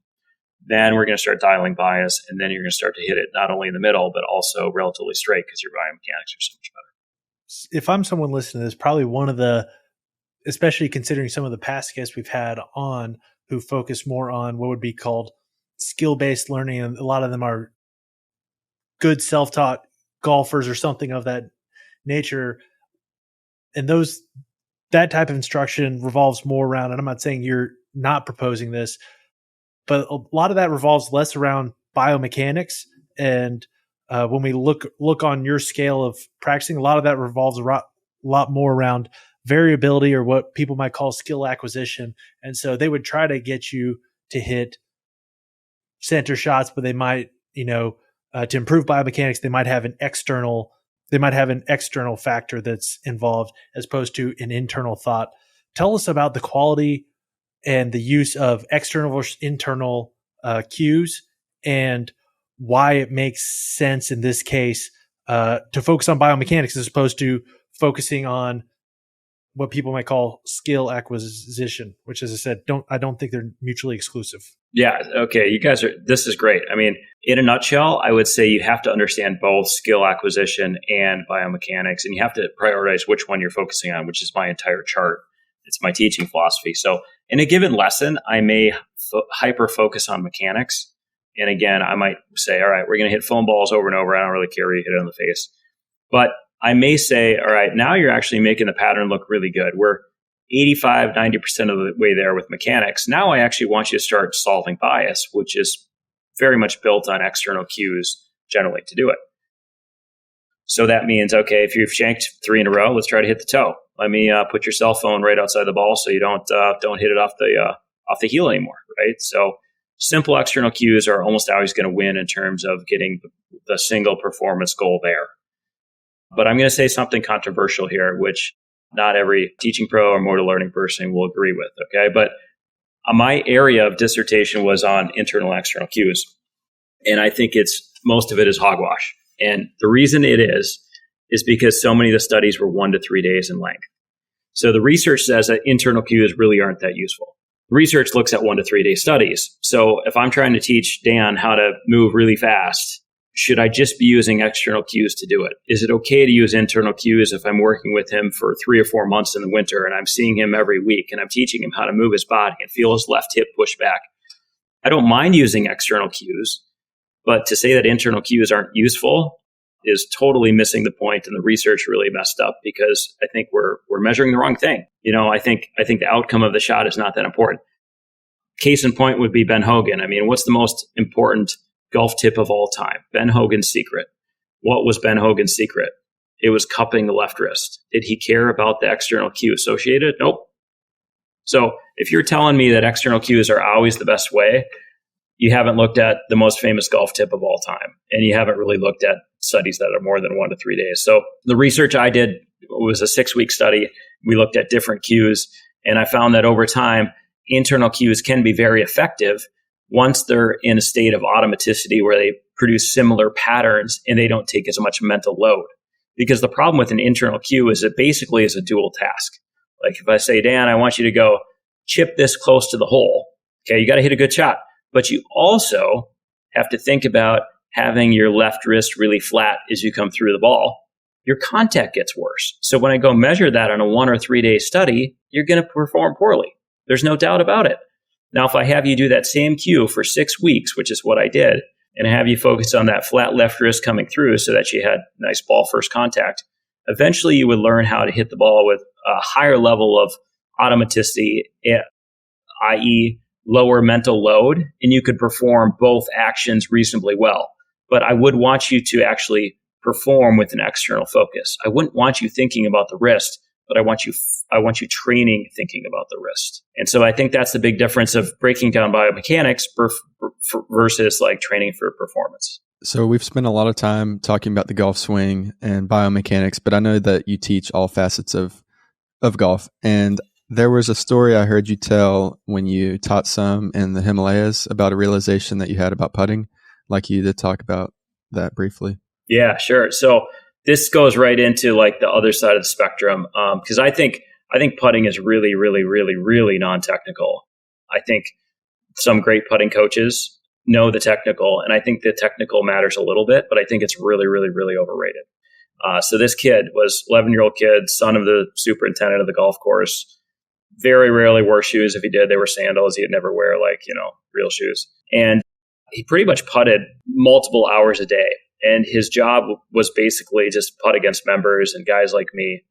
Then we're going to start dialing bias, and then you're going to start to hit it not only in the middle, but also relatively straight because your biomechanics are so much better. If I'm someone listening to this, probably one of the, especially considering some of the past guests we've had on who focus more on what would be called skill-based learning, and a lot of them are good self-taught golfers or something of that nature. And that type of instruction revolves more around, and I'm not saying you're not proposing this, but a lot of that revolves less around biomechanics. And when we look on your scale of practicing, a lot of that revolves a lot more around variability, or what people might call skill acquisition. And so they would try to get you to hit center shots, but they might, to improve biomechanics, they might have an external factor that's involved as opposed to an internal thought. Tell us about the quality and the use of external versus internal cues, and why it makes sense in this case to focus on biomechanics as opposed to focusing on what people might call skill acquisition, which, as I said, I don't think they're mutually exclusive. Yeah. Okay. This is great. I mean, in a nutshell, I would say you have to understand both skill acquisition and biomechanics, and you have to prioritize which one you're focusing on, which is my entire chart. It's my teaching philosophy. So in a given lesson, I may hyper focus on mechanics. And again, I might say, all right, we're going to hit foam balls over and over. I don't really care where you hit it on the face. But I may say, all right, now you're actually making the pattern look really good. We're 85, 90% of the way there with mechanics. Now I actually want you to start solving bias, which is very much built on external cues generally to do it. So that means, okay, if you've shanked 3 in a row, let's try to hit the toe. Let me put your cell phone right outside the ball so you don't hit it off the heel anymore, right? So simple external cues are almost always going to win in terms of getting the single performance goal there. But I'm going to say something controversial here, which not every teaching pro or motor learning person will agree with, okay? But my area of dissertation was on internal and external cues. And I think most of it is hogwash. And the reason it is because so many of the studies were 1 to 3 days in length. So the research says that internal cues really aren't that useful. Research looks at 1 to 3 day studies. So if I'm trying to teach Dan how to move really fast, should I just be using external cues to do it? Is it okay to use internal cues if I'm working with him for 3 or 4 months in the winter and I'm seeing him every week and I'm teaching him how to move his body and feel his left hip push back? I don't mind using external cues, but to say that internal cues aren't useful is totally missing the point, and the research really messed up because I think we're measuring the wrong thing. I think the outcome of the shot is not that important. Case in point would be Ben Hogan. I mean, what's the most important golf tip of all time? Ben Hogan's secret. What was Ben Hogan's secret? It was cupping the left wrist. Did he care about the external cue associated? Nope. So if you're telling me that external cues are always the best way, you haven't looked at the most famous golf tip of all time, and you haven't really looked at studies that are more than 1 to 3 days. So the research I did was a 6-week study. We looked at different cues, and I found that over time, internal cues can be very effective once they're in a state of automaticity where they produce similar patterns and they don't take as much mental load. Because the problem with an internal cue is it basically is a dual task. Like if I say, Dan, I want you to go chip this close to the hole. Okay, you got to hit a good shot. But you also have to think about having your left wrist really flat as you come through the ball. Your contact gets worse. So when I go measure that on a 1 or 3 day study, you're going to perform poorly. There's no doubt about it. Now, if I have you do that same cue for 6 weeks, which is what I did, and have you focus on that flat left wrist coming through so that you had nice ball first contact, eventually you would learn how to hit the ball with a higher level of automaticity, i.e., lower mental load, and you could perform both actions reasonably well. But I would want you to actually perform with an external focus. I wouldn't want you thinking about the wrist, but I want you training thinking about the wrist. And so I think that's the big difference of breaking down biomechanics versus like training for performance. So we've spent a lot of time talking about the golf swing and biomechanics, but I know that you teach all facets of golf. And there was a story I heard you tell when you taught some in the Himalayas about a realization that you had about putting. Like you did talk about that briefly. Yeah, sure. So this goes right into like the other side of the spectrum, because I think putting is really, really, really, really non-technical. I think some great putting coaches know the technical, and I think the technical matters a little bit, but I think it's really, really, really overrated. So this kid was 11-year-old kid, son of the superintendent of the golf course. Very rarely wore shoes. If he did, they were sandals. He'd never wear real shoes. And he pretty much putted multiple hours a day. And his job was basically just putt against members and guys like me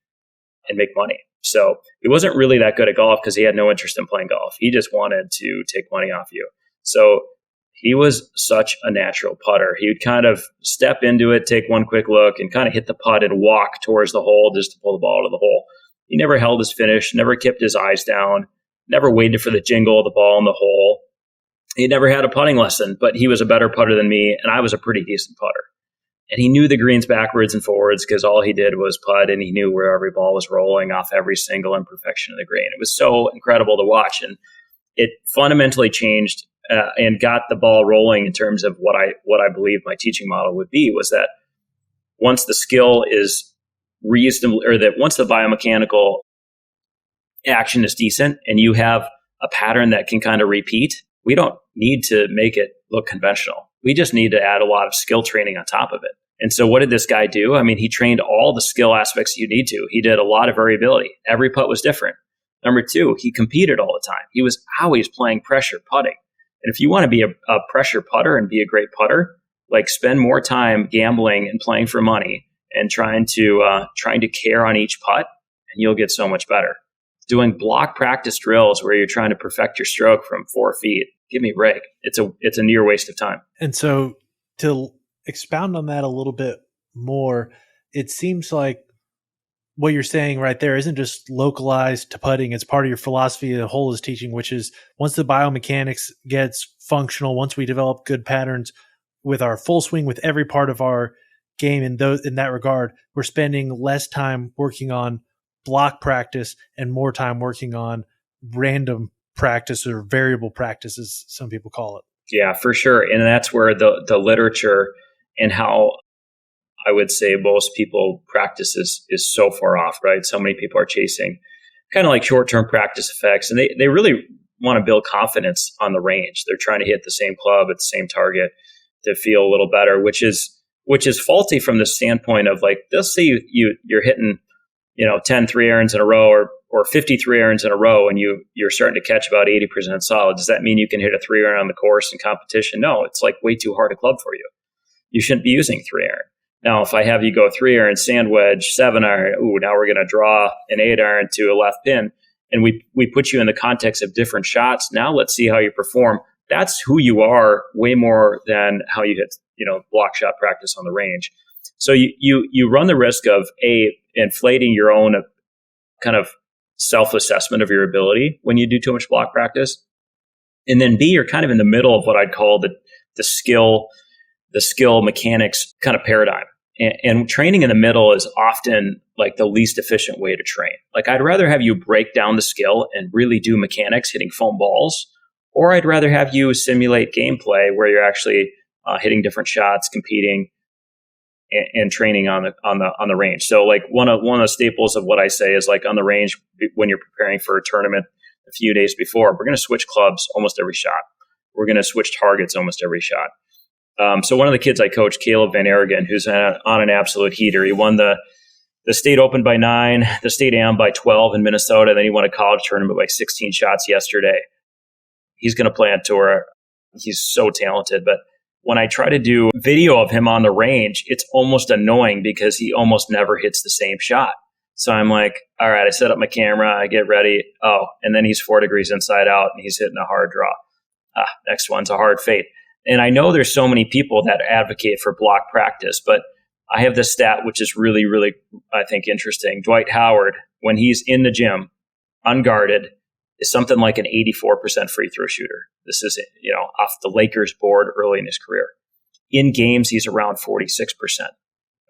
and make money. So he wasn't really that good at golf because he had no interest in playing golf. He just wanted to take money off you. So he was such a natural putter. He would kind of step into it, take one quick look, and kind of hit the putt and walk towards the hole just to pull the ball to the hole. He never held his finish, never kept his eyes down, never waited for the jingle of the ball in the hole. He never had a putting lesson, but he was a better putter than me, and I was a pretty decent putter. And he knew the greens backwards and forwards because all he did was putt, and he knew where every ball was rolling off every single imperfection of the green. It was so incredible to watch, and it fundamentally changed and got the ball rolling in terms of what I believe my teaching model would be, was that once the skill is reasonable, or that once the biomechanical action is decent and you have a pattern that can kind of repeat, we don't need to make it look conventional. We just need to add a lot of skill training on top of it. And so what did this guy do? I mean, he trained all the skill aspects you need to. He did a lot of variability. Every putt was different. Number two, he competed all the time. He was always playing pressure putting. And if you want to be a pressure putter and be a great putter, like spend more time gambling and playing for money and trying to care on each putt, and you'll get so much better. Doing block practice drills where you're trying to perfect your stroke from 4 feet, give me a break. It's a near waste of time. And so to expound on that a little bit more, it seems like what you're saying right there isn't just localized to putting. It's part of your philosophy the whole is teaching, which is once the biomechanics gets functional, once we develop good patterns with our full swing, with every part of our game in that regard, we're spending less time working on block practice and more time working on random practice or variable practice, as some people call it. Yeah, for sure. And that's where the literature and how I would say most people practice is so far off, right? So many people are chasing kind of like short-term practice effects, and they really want to build confidence on the range. They're trying to hit the same club at the same target to feel a little better, which is faulty from the standpoint of like, let's say you're hitting 10 3-irons in a row or 50 3-irons in a row, and you're starting to catch about 80% solid. Does that mean you can hit a 3-iron on the course in competition? No, it's like way too hard a club for you. You shouldn't be using 3-iron. Now, if I have you go 3-iron, sand wedge, 7-iron, now we're going to draw an 8-iron to a left pin, and we put you in the context of different shots. Now let's see how you perform. That's who you are way more than how you hit, block shot practice on the range. So you run the risk of inflating your own kind of self-assessment of your ability when you do too much block practice. And then B, you're kind of in the middle of what I'd call the skill mechanics kind of paradigm. And training in the middle is often like the least efficient way to train. Like I'd rather have you break down the skill and really do mechanics hitting foam balls, or I'd rather have you simulate gameplay where you're actually hitting different shots, competing, and training on the range. So like one of the staples of what I say is like on the range when you're preparing for a tournament a few days before, we're going to switch clubs almost every shot. We're going to switch targets almost every shot. So one of the kids I coach, Caleb Van Aragon, who's on an absolute heater. He won the state open by 9, the state am by 12 in Minnesota. Then he won a college tournament by 16 shots yesterday. He's going to play on tour. He's so talented. But when I try to do video of him on the range, it's almost annoying because he almost never hits the same shot. So I'm like, all right, I set up my camera, I get ready. Oh, and then he's 4 degrees inside out and he's hitting a hard draw. Next one's a hard fade. And I know there's so many people that advocate for block practice, but I have this stat, which is really, really, I think, interesting. Dwight Howard, when he's in the gym, unguarded, is something like an 84% free throw shooter. This is, off the Lakers board early in his career. In games, he's around 46%.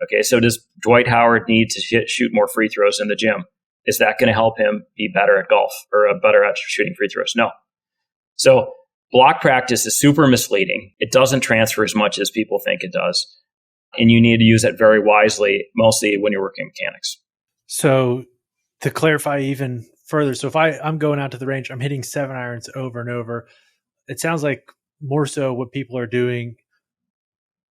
Okay, so does Dwight Howard need to shoot more free throws in the gym? Is that going to help him be better at golf or better at shooting free throws? No. So block practice is super misleading. It doesn't transfer as much as people think it does. And you need to use it very wisely, mostly when you're working mechanics. So to clarify even further, so if I'm going out to the range, I'm hitting 7-irons over and over. It sounds like more so what people are doing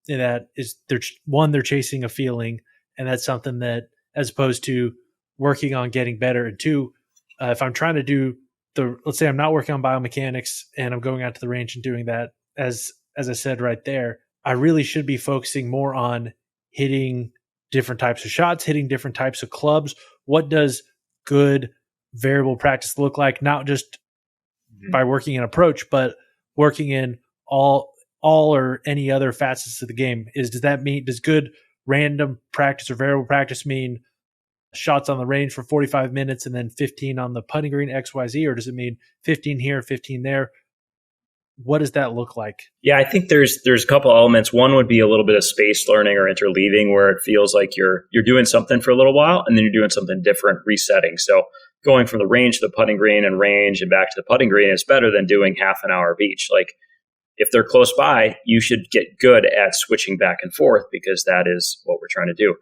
in that is they're chasing a feeling, and that's something that, as opposed to working on getting better. And two, if I'm trying to do let's say I'm not working on biomechanics and I'm going out to the range and doing that, as I said right there, I really should be focusing more on hitting different types of shots, hitting different types of clubs. What does good variable practice look like? Not just by working in approach, but working in all or any other facets of the game. Does good random practice or variable practice mean shots on the range for 45 minutes and then 15 on the putting green XYZ, or does it mean 15 here, 15 there? What does that look like? Yeah, I think there's a couple elements. One would be a little bit of space learning or interleaving, where it feels like you're doing something for a little while and then you're doing something different, resetting. So going from the range to the putting green and range and back to the putting green is better than doing half an hour of each. Like if they're close by, you should get good at switching back and forth because that is what we're trying to do.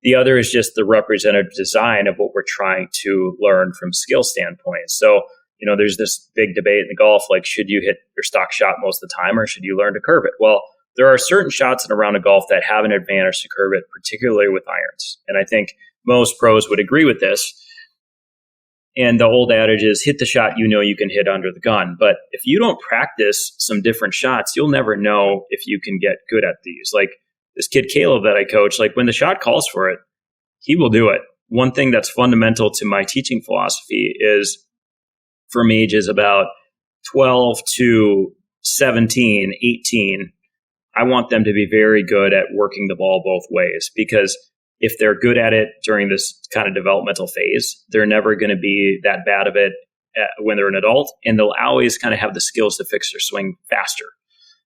The other is just the representative design of what we're trying to learn from skill standpoint. So there's this big debate in the golf, like, should you hit your stock shot most of the time or should you learn to curve it? Well, there are certain shots in a round of golf that have an advantage to curve it, particularly with irons. And I think most pros would agree with this. And the old adage is hit the shot you can hit under the gun. But if you don't practice some different shots, you'll never know if you can get good at these. Like this kid Caleb that I coach, like when the shot calls for it, he will do it. One thing that's fundamental to my teaching philosophy is from ages about 12 to 17, 18, I want them to be very good at working the ball both ways, because if they're good at it during this kind of developmental phase, they're never going to be that bad of it when they're an adult, and they'll always kind of have the skills to fix their swing faster.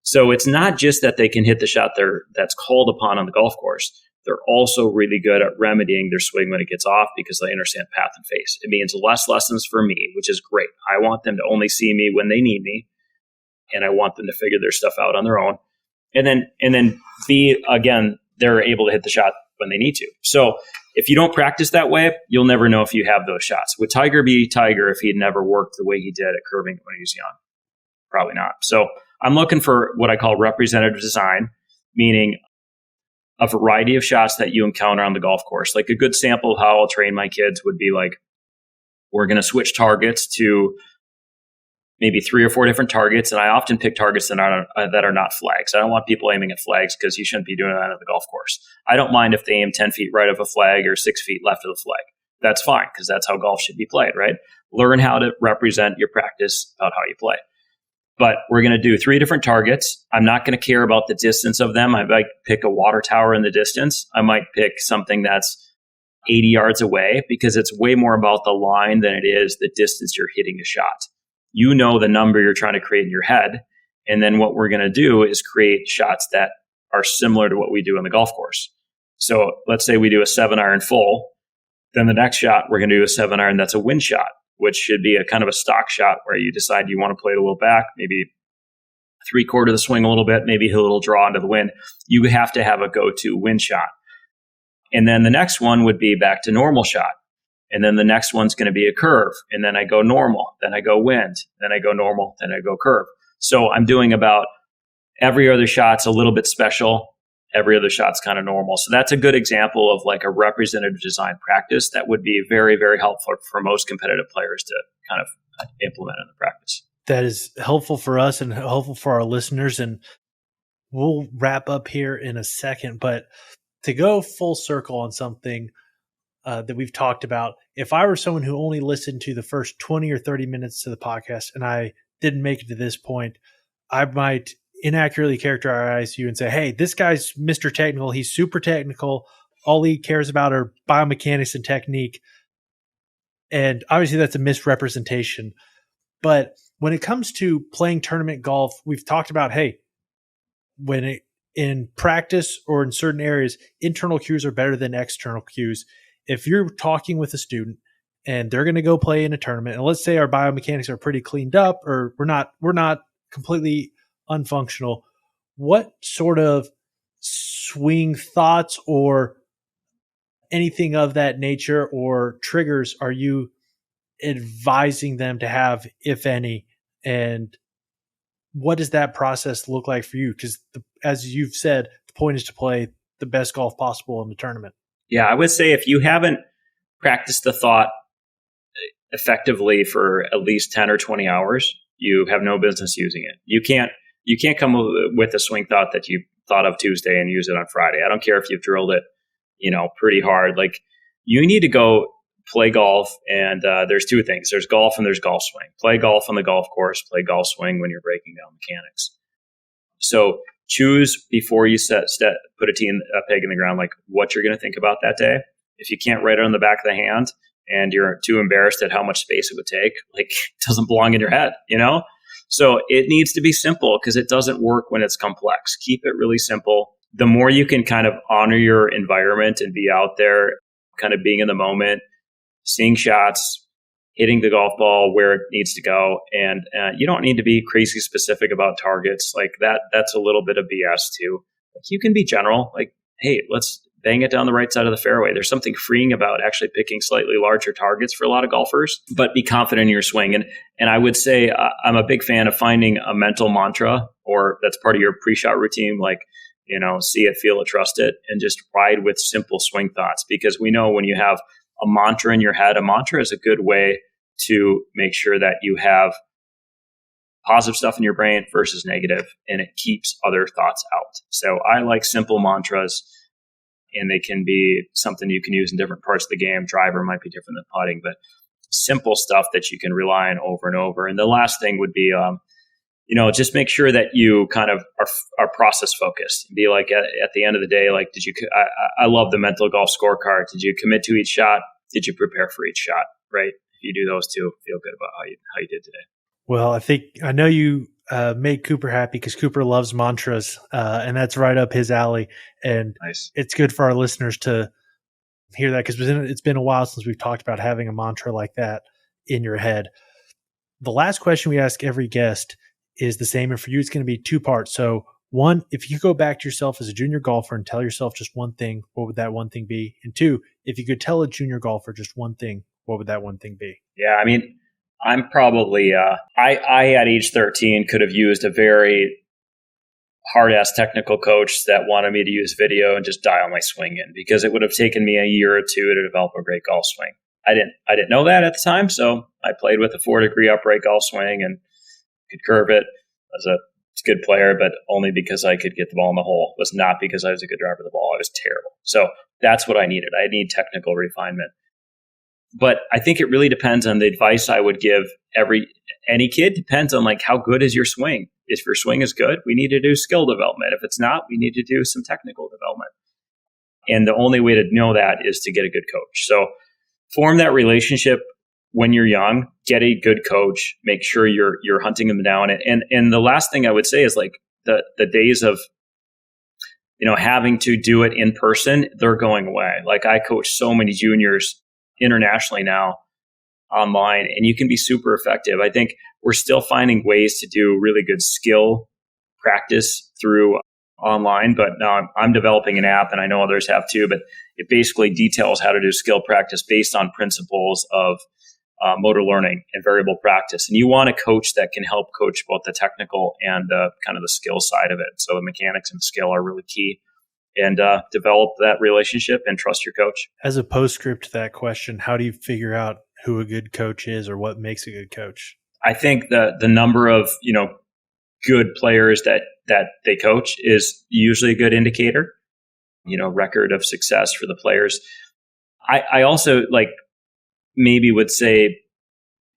So it's not just that they can hit the shot that's called upon on the golf course. They're also really good at remedying their swing when it gets off because they understand path and face. It means less lessons for me, which is great. I want them to only see me when they need me, and I want them to figure their stuff out on their own. And then B, again, they're able to hit the shot when they need to. So if you don't practice that way, you'll never know if you have those shots. Would Tiger be Tiger if he had never worked the way he did at curving when he was young? Probably not. So I'm looking for what I call representative design, meaning a variety of shots that you encounter on the golf course. Like a good sample of how I'll train my kids would be like, we're going to switch targets to maybe 3 or 4 different targets. And I often pick targets that are not flags. I don't want people aiming at flags because you shouldn't be doing that at the golf course. I don't mind if they aim 10 feet right of a flag or 6 feet left of the flag. That's fine because that's how golf should be played, right? Learn how to represent your practice about how you play. But we're going to do 3 different targets. I'm not going to care about the distance of them. I might pick a water tower in the distance. I might pick something that's 80 yards away because it's way more about the line than it is the distance you're hitting a shot. You know the number you're trying to create in your head. And then what we're going to do is create shots that are similar to what we do on the golf course. So let's say we do a 7-iron full. Then the next shot, we're going to do a 7-iron that's a wind shot, which should be a kind of a stock shot where you decide you want to play it a little back, maybe 3/4 of the swing a little bit, maybe a little draw into the wind. You have to have a go-to wind shot. And then the next one would be back to normal shot. And then the next one's going to be a curve. And then I go normal, then I go wind, then I go normal, then I go curve. So I'm doing about every other shot's a little bit special. Every other shot's kind of normal. So that's a good example of like a representative design practice that would be very, very helpful for most competitive players to kind of implement in the practice. That is helpful for us and helpful for our listeners. And we'll wrap up here in a second. But to go full circle on something that we've talked about, if I were someone who only listened to the first 20 or 30 minutes to the podcast and I didn't make it to this point, I might inaccurately characterize you and say, hey, this guy's Mr. Technical. He's super technical. All he cares about are biomechanics and technique. And obviously that's a misrepresentation. But when it comes to playing tournament golf, we've talked about, hey, in practice or in certain areas, internal cues are better than external cues. If you're talking with a student and they're going to go play in a tournament, and let's say our biomechanics are pretty cleaned up or we're not completely unfunctional, what sort of swing thoughts or anything of that nature or triggers are you advising them to have, if any? And what does that process look like for you? Because as you've said, the point is to play the best golf possible in the tournament. Yeah, I would say if you haven't practiced the thought effectively for at least 10 or 20 hours, you have no business using it. You can't come with a swing thought that you thought of Tuesday and use it on Friday. I don't care if you've drilled it, pretty hard. Like you need to go play golf, and there's 2 things. There's golf and there's golf swing. Play golf on the golf course, play golf swing when you're breaking down mechanics. So choose before you put a peg in the ground, like what you're going to think about that day. If you can't write it on the back of the hand and you're too embarrassed at how much space it would take, like it doesn't belong in your head, So it needs to be simple because it doesn't work when it's complex. Keep it really simple. The more you can kind of honor your environment and be out there, kind of being in the moment, seeing shots, hitting the golf ball where it needs to go. And you don't need to be crazy specific about targets like that. That's a little bit of BS too. Like you can be general, like, hey, bang it down the right side of the fairway. There's something freeing about actually picking slightly larger targets for a lot of golfers, but be confident in your swing. And I would say I'm a big fan of finding a mental mantra, or that's part of your pre-shot routine, like, see it, feel it, trust it, and just ride with simple swing thoughts. Because we know when you have a mantra in your head, a mantra is a good way to make sure that you have positive stuff in your brain versus negative, and it keeps other thoughts out. So I like simple mantras, and they can be something you can use in different parts of the game. Driver might be different than putting, but simple stuff that you can rely on over and over. And the last thing would be, just make sure that you kind of are process focused. Be like at the end of the day, like, I love the mental golf scorecard. Did you commit to each shot? Did you prepare for each shot? Right? If you do those two, feel good about how you did today. Well, I know you made Cooper happy because Cooper loves mantras, and that's right up his alley. And nice. It's good for our listeners to hear that, because it's been a while since we've talked about having a mantra like that in your head. The last question we ask every guest is the same, and for you, it's going to be two parts. So, one, if you go back to yourself as a junior golfer and tell yourself just one thing, what would that one thing be? And two, if you could tell a junior golfer just one thing, what would that one thing be? Yeah, I mean, I'm probably, I at age 13 could have used a very hard-ass technical coach that wanted me to use video and just dial my swing in, because it would have taken me a year or two to develop a great golf swing. I didn't know that at the time, so I played with a 4-degree upright golf swing and could curve it. I was a good player, but only because I could get the ball in the hole. It was not because I was a good driver of the ball. I was terrible. So that's what I needed. I need technical refinement. But I think it really depends on the advice I would give any kid. Depends on like, how good is your swing? If your swing is good, we need to do skill development. If it's not, we need to do some technical development. And the only way to know that is to get a good coach. So form that relationship when you're young, get a good coach, make sure you're hunting them down. And the last thing I would say is like the days of, having to do it in person, they're going away. Like I coach so many juniors internationally now online, and you can be super effective. I think we're still finding ways to do really good skill practice through online, but now I'm developing an app, and I know others have too, but it basically details how to do skill practice based on principles of motor learning and variable practice. And you want a coach that can help coach both the technical and the kind of the skill side of it. So the mechanics and the skill are really key. And develop that relationship and trust your coach. As a postscript to that question, how do you figure out who a good coach is, or what makes a good coach? I think the number of good players that they coach is usually a good indicator. Record of success for the players. I also maybe would say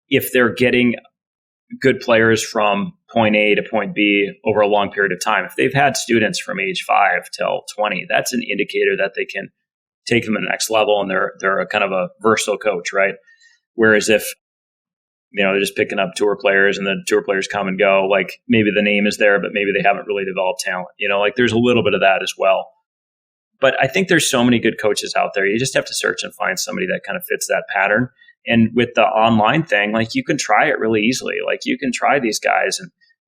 if they're getting good players from point A to point B over a long period of time. If they've had students from age 5 till 20, that's an indicator that they can take them to the next level, and they're a kind of a versatile coach, right? Whereas if they're just picking up tour players and the tour players come and go, like maybe the name is there, but maybe they haven't really developed talent. There's a little bit of that as well. But I think there's so many good coaches out there. You just have to search and find somebody that kind of fits that pattern. And with the online thing, you can try it really easily. You can try these guys,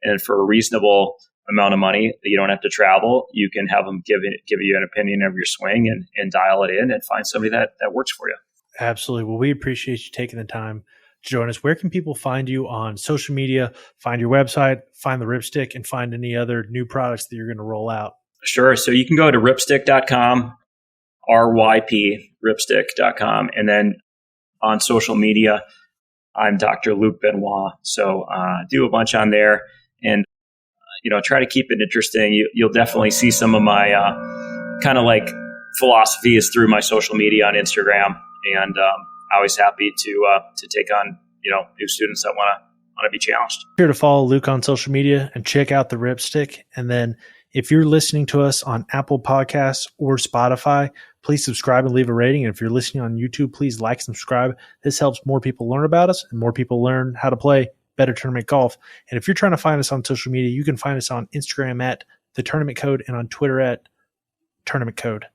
and for a reasonable amount of money, you don't have to travel. You can have them give you an opinion of your swing and dial it in and find somebody that works for you. Absolutely. Well, we appreciate you taking the time to join us. Where can people find you on social media, find your website, find the Ripstick, and find any other new products that you're going to roll out? Sure. So you can go to ripstick.com, ripstick.com, and then on social media, I'm Dr. Luke Benoit. So do a bunch on there, and try to keep it interesting. You'll definitely see some of my kind of philosophies through my social media on Instagram, and always happy to take on new students that want to be challenged. Be sure to follow Luke on social media and check out the Ripstick. And then if you're listening to us on Apple Podcasts or Spotify, please subscribe and leave a rating. And if you're listening on YouTube, please like and subscribe. This helps more people learn about us and more people learn how to play better tournament golf. And if you're trying to find us on social media, you can find us on Instagram at The Tournament Code and on Twitter at Tournament Code.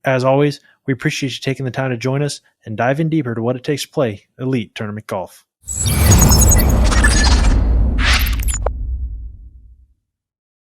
As always, we appreciate you taking the time to join us and dive in deeper to what it takes to play elite tournament golf.